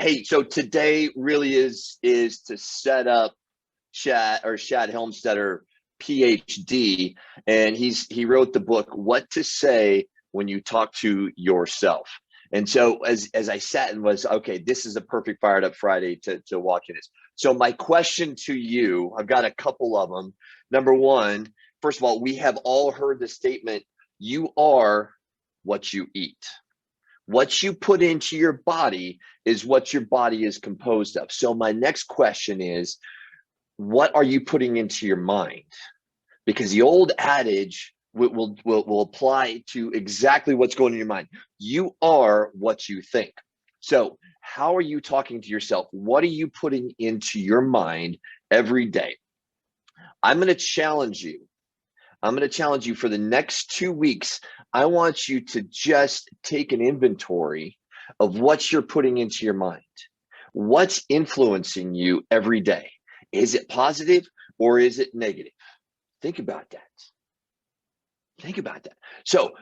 Hey, so today really is to set up Shad Helmstetter, PhD, and he wrote the book What to Say When You Talk to Yourself. And so as I sat and was okay, this is a perfect fired up Friday to walk in this. So my question to you, I've got a couple of them. Number one, first of all, we have all heard the statement, you are what you eat. What you put into your body is what your body is composed of. So my next question is, what are you putting into your mind? Because the old adage will apply to exactly what's going in your mind. You are what you think. So how are you talking to yourself? What are you putting into your mind every day? I'm going to challenge you. I'm going to challenge you for the next 2 weeks. I want you to just take an inventory of what you're putting into your mind. What's influencing you every day? Is it positive or is it negative? Think about that. Think about that. So,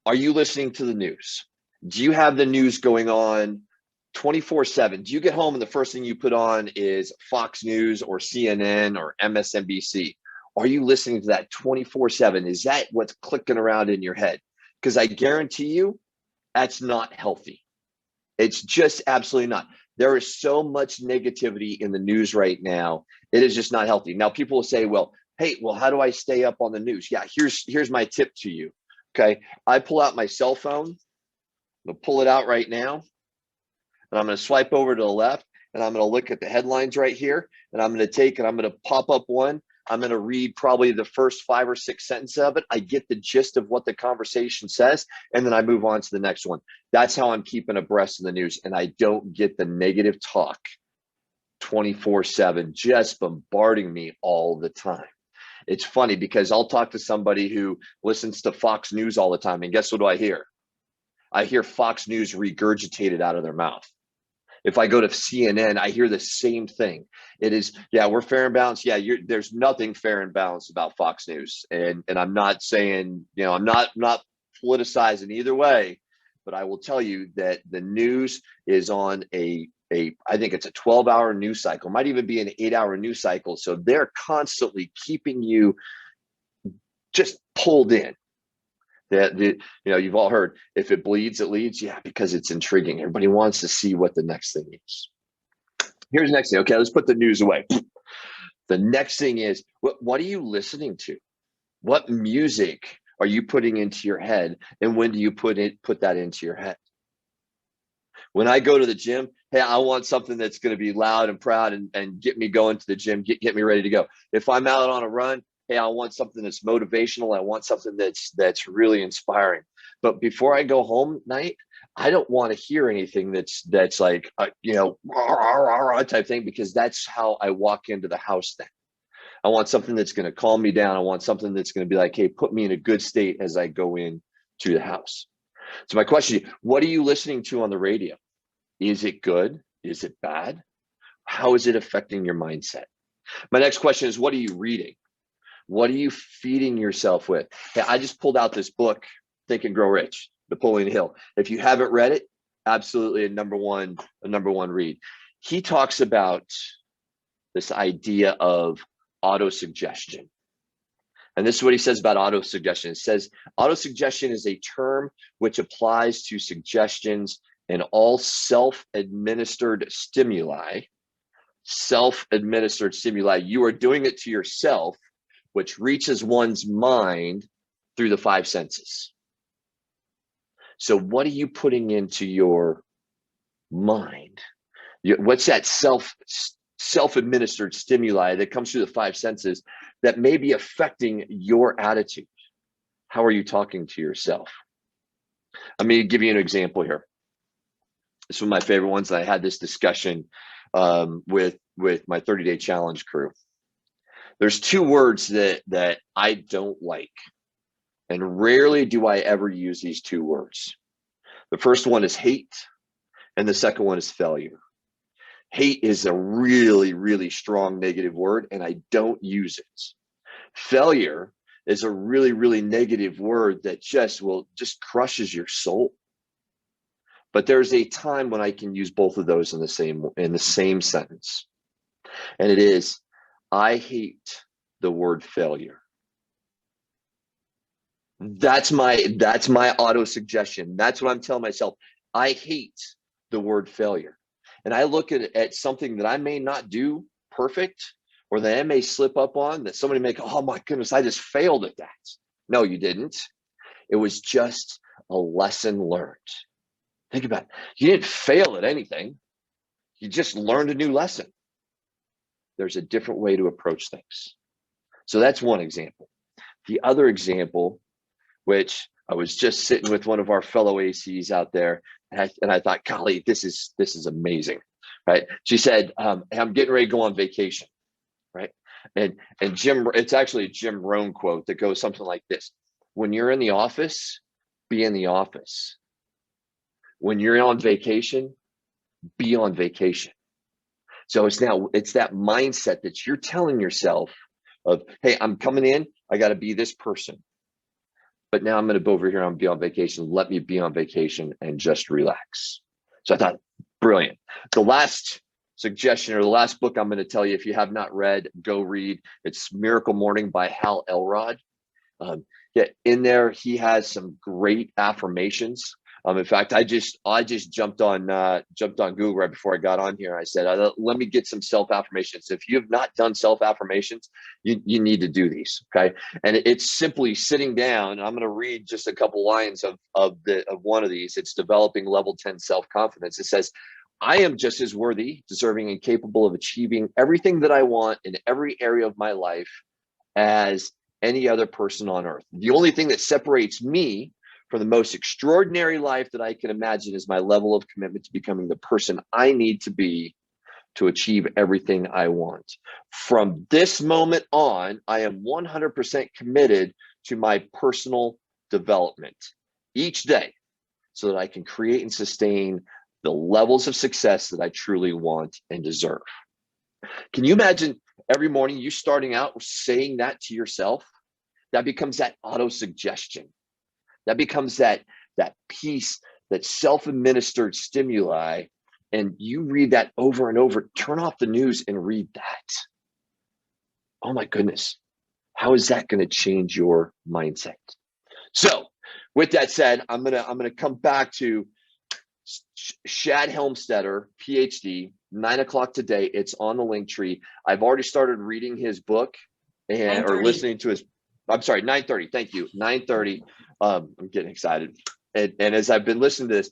are you listening to the news? Do you have the news going on 24/7? Do you get home and the first thing you put on is Fox News or CNN or MSNBC? Are you listening to that 24/7? Is that what's clicking around in your head? Because I guarantee you, that's not healthy. It's just absolutely not. There is so much negativity in the news right now. It is just not healthy. Now, people will say, well, hey, well, how do I stay up on the news? Yeah, here's my tip to you. Okay. I pull out my cell phone. I'm gonna pull it out right now. And I'm going to swipe over to the left. And I'm going to look at the headlines right here. And I'm going to pop up one. I'm going to read probably the first 5 or 6 sentences of it. I get the gist of what the conversation says, and then I move on to the next one. That's how I'm keeping abreast of the news. And I don't get the negative talk 24/7 just bombarding me all the time. It's funny because I'll talk to somebody who listens to Fox News all the time. And guess what do I hear? I hear Fox News regurgitated out of their mouth. If I go to CNN, I hear the same thing. It is, yeah, we're fair and balanced. Yeah, there's nothing fair and balanced about Fox News. And I'm not saying, I'm not politicizing either way, but I will tell you that the news is on I think it's a 12-hour news cycle, might even be an 8-hour news cycle. So they're constantly keeping you just pulled in. You've all heard, if it bleeds, it leads. Yeah, because it's intriguing. Everybody wants to see what the next thing is. Here's the next thing. Okay, let's put the news away. The next thing is, what are you listening to? What music are you putting into your head? And when do you put that into your head? When I go to the gym, hey, I want something that's going to be loud and proud and get me going to the gym, get me ready to go. If I'm out on a run, hey, I want something that's motivational. I want something that's really inspiring. But before I go home at night, I don't want to hear anything that's like, rah, rah, rah, type thing, because that's how I walk into the house then. I want something that's going to calm me down. I want something that's going to be like, hey, put me in a good state as I go in to the house. So my question, what are you listening to on the radio? Is it good? Is it bad? How is it affecting your mindset? My next question is, what are you reading? What are you feeding yourself with? Hey, I just pulled out this book, Think and Grow Rich, Napoleon Hill. If you haven't read it, absolutely a number one read. He talks about this idea of autosuggestion. And this is what he says about autosuggestion. It says, autosuggestion is a term which applies to suggestions and all self-administered stimuli. Self-administered stimuli. You are doing it to yourself, which reaches one's mind through the 5 senses. So what are you putting into your mind? What's that self-administered stimuli that comes through the 5 senses that may be affecting your attitude? How are you talking to yourself? Let me give you an example here. This is one of my favorite ones. I had this discussion with my 30-day challenge crew. There's 2 words that I don't like, and rarely do I ever use these 2 words. The first one is hate, and the second one is failure. Hate is a really, really strong negative word, and I don't use it. Failure is a really, really negative word that just crushes your soul. But there's a time when I can use both of those in the same sentence. And it is, I hate the word failure. That's my auto suggestion. That's what I'm telling myself. I hate the word failure. And I look at something that I may not do perfect, or that I may slip up on, that somebody may go, oh my goodness, I just failed at that. No, you didn't. It was just a lesson learned. Think about it. You didn't fail at anything. You just learned a new lesson. There's a different way to approach things. So that's one example. The other example, which I was just sitting with one of our fellow ACs out there, and I thought, golly, this is amazing, right? She said, I'm getting ready to go on vacation, right? And Jim, it's actually a Jim Rohn quote that goes something like this: when you're in the office, be in the office. When you're on vacation, be on vacation. So it's that mindset that you're telling yourself of, hey, I'm coming in, I got to be this person. But now I'm going to go over here and be on vacation. Let me be on vacation and just relax. So I thought, brilliant. The last suggestion, or the last book I'm going to tell you, if you have not read, go read. It's Miracle Morning by Hal Elrod. In there, he has some great affirmations. In fact, I just jumped on Google right before I got on here. I said, let me get some self-affirmations. If you have not done self-affirmations, you need to do these. Okay. And it's simply sitting down. I'm going to read just a couple lines of one of these. It's developing level 10 self-confidence. It says, I am just as worthy, deserving, and capable of achieving everything that I want in every area of my life as any other person on earth. The only thing that separates me from the most extraordinary life that I can imagine is my level of commitment to becoming the person I need to be to achieve everything I want. From this moment on, I am 100% committed to my personal development each day so that I can create and sustain the levels of success that I truly want and deserve. Can you imagine every morning you starting out saying that to yourself? That becomes that auto-suggestion. That becomes that piece, that self-administered stimuli, and you read that over and over. Turn off the news and read that. Oh my goodness, how is that going to change your mindset? So, with that said, I'm gonna come back to Shad Helmstetter, PhD, 9:00 today. It's on the link tree. I've already started reading his book or listening to his. I'm sorry, 9:30. Thank you, 9:30. I'm getting excited. And as I've been listening to this,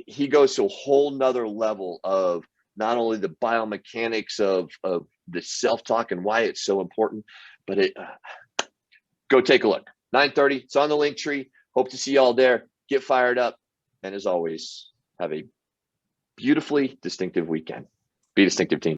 he goes to a whole nother level of not only the biomechanics of the self-talk and why it's so important, but go take a look. 9:30. It's on the link tree. Hope to see you all there. Get fired up. And as always, have a beautifully distinctive weekend. Be distinctive, team.